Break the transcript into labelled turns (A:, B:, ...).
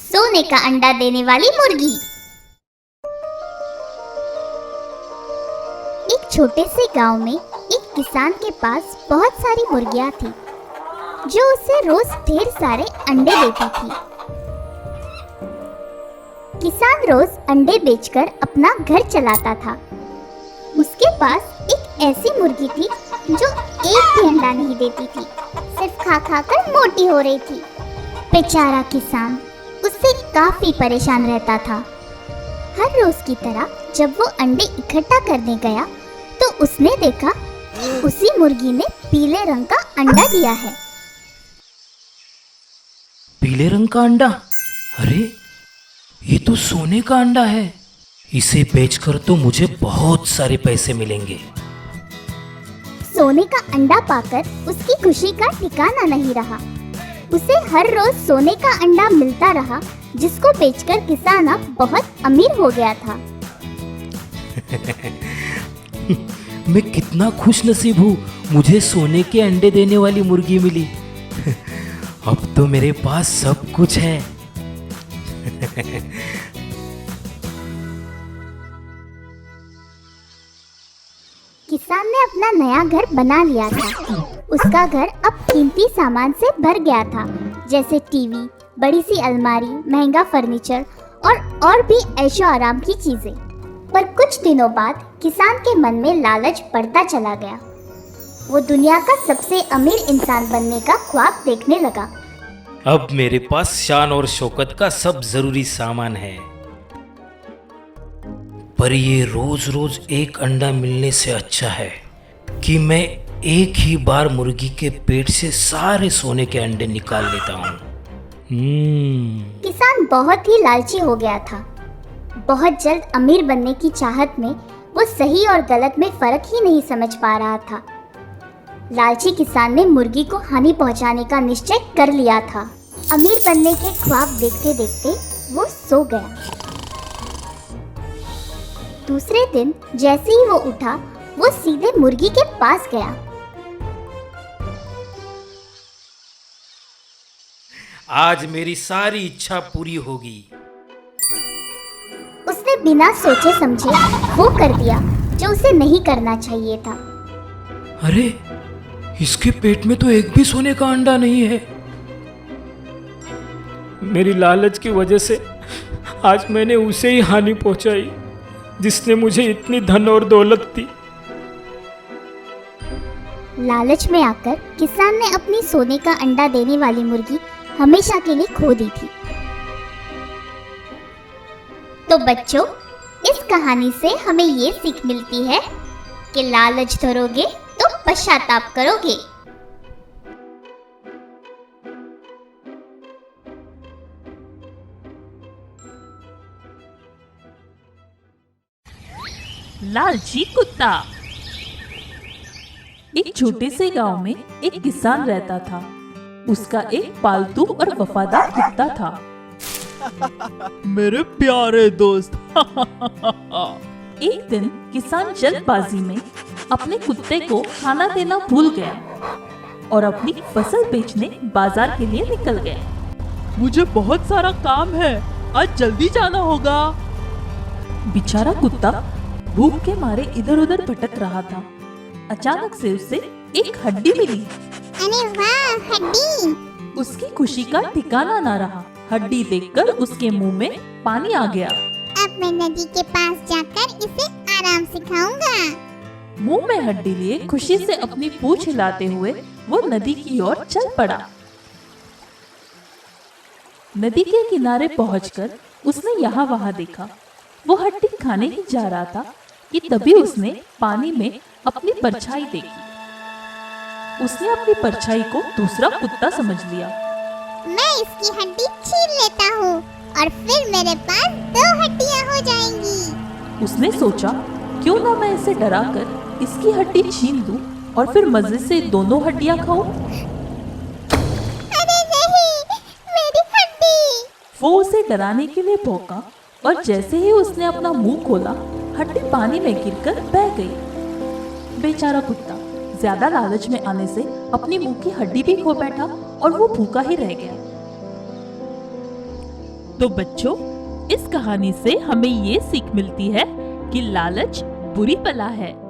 A: सोने का अंडा देने वाली मुर्गी। एक छोटे से गांव में एक किसान के पास बहुत सारी मुर्गियां थी, जो उसे रोज ढेर सारे अंडे देती थी। किसान रोज अंडे बेचकर अपना घर चलाता था। उसके पास एक ऐसी मुर्गी थी जो एक भी अंडा नहीं देती थी, सिर्फ खा खा कर मोटी हो रही थी। बेचारा किसान उससे काफी परेशान रहता था। हर रोज की तरह जब वो अंडे इकट्ठा करने गया तो उसने देखा उसी मुर्गी ने पीले रंग का अंडा दिया है।
B: पीले रंग का अंडा? अरे ये तो सोने का अंडा है। इसे बेचकर तो मुझे बहुत सारे पैसे मिलेंगे।
A: सोने का अंडा पाकर उसकी खुशी का ठिकाना नहीं रहा। उसे हर रोज सोने का अंडा मिलता रहा, जिसको बेचकर किसान अब बहुत अमीर हो गया था।
B: मैं कितना खुश नसीब हूँ, मुझे सोने के अंडे देने वाली मुर्गी मिली। अब तो मेरे पास सब कुछ है।
A: किसान ने अपना नया घर बना लिया था। उसका घर अब कीमती सामान से भर गया था, जैसे टीवी, बड़ी सी अलमारी, महंगा फर्नीचर और भी ऐशो आराम की चीजें। पर कुछ दिनों बाद किसान के मन में लालच बढ़ता चला गया। वो दुनिया का सबसे अमीर इंसान बनने का ख्वाब देखने लगा।
B: अब मेरे पास शान और शौकत का सब जरूरी सामान है, पर ये रोज रोज एक अंडा मिलने से अच्छा है कि मैं एक ही बार मुर्गी के पेट से सारे सोने के अंडे निकाल लेता हूँ।
A: किसान बहुत ही लालची हो गया था। बहुत जल्द अमीर बनने की चाहत में वो सही और गलत में फर्क ही नहीं समझ पा रहा था। लालची किसान ने मुर्गी को हानि पहुंचाने का निश्चय कर लिया था। अमीर बनने के ख्वाब देखते देखते वो सो गया। दूसरे दिन जैसे ही वो उठा, वो सीधे मुर्गी के पास गया।
B: आज मेरी सारी इच्छा पूरी होगी।
A: उसने बिना सोचे समझे वो कर दिया जो उसे नहीं करना चाहिए था।
B: अरे इसके पेट में तो एक भी सोने का अंडा नहीं है। मेरी लालच की वजह से आज मैंने उसे ही हानि पहुंचाई जिसने मुझे इतनी धन और दौलत दी।
A: लालच में आकर किसान ने अपनी सोने का अंडा देने वाली मुर्गी हमेशा के लिए खो दी थी। तो बच्चों, इस कहानी से हमें ये सीख मिलती है कि लालच धरोगे तो पश्चाताप करोगे।
C: लालची कुत्ता। एक छोटे से गांव में एक किसान रहता था। उसका एक पालतू और वफादार कुत्ता था।
D: मेरे प्यारे दोस्त।
C: एक दिन किसान जल्दबाजी में अपने कुत्ते को खाना देना भूल गया और अपनी फसल बेचने बाजार के लिए निकल गया।
D: मुझे बहुत सारा काम है, आज जल्दी जाना होगा।
C: बेचारा कुत्ता भूख के मारे इधर उधर भटक रहा था। अचानक से उसे एक हड्डी मिली।
A: अरे वाह, हड्डी!
C: उसकी खुशी का ठिकाना ना रहा। हड्डी देखकर उसके मुंह में पानी आ गया।
A: अब मैं नदी के पास जाकर इसे आराम से खाऊंगा।
C: मुंह में हड्डी लिए खुशी से अपनी पूंछ हिलाते हुए वो नदी की ओर चल पड़ा। नदी के किनारे पहुंचकर उसने यहाँ वहाँ देखा। वो हड्डी खाने ही जा रहा था कि तभी उसने पानी में अपनी परछाई देखी। उसने अपनी परछाई को दूसरा कुत्ता समझ लिया।
A: मैं इसकी हड्डी छीन लेता हूँ और फिर मेरे पास 2 हड्डियाँ हो जाएंगी।
C: उसने सोचा, क्यों ना मैं इसे डराकर इसकी हड्डी छीन लूं और फिर मजे से दोनों हड्डियाँ खाऊं।
A: अरे नहीं, मेरी हड्डी!
C: वो उसे डराने के लिए भौंका और जैसे ही उसने अपना मुंह खोला, हड्डी पानी में गिरकर बह गई। बेचारा कुत्ता ज्यादा लालच में आने से अपनी मुंह की हड्डी भी खो बैठा और वो भूखा ही रह गया।
D: तो बच्चों, इस कहानी से हमें ये सीख मिलती है कि लालच बुरी बला है।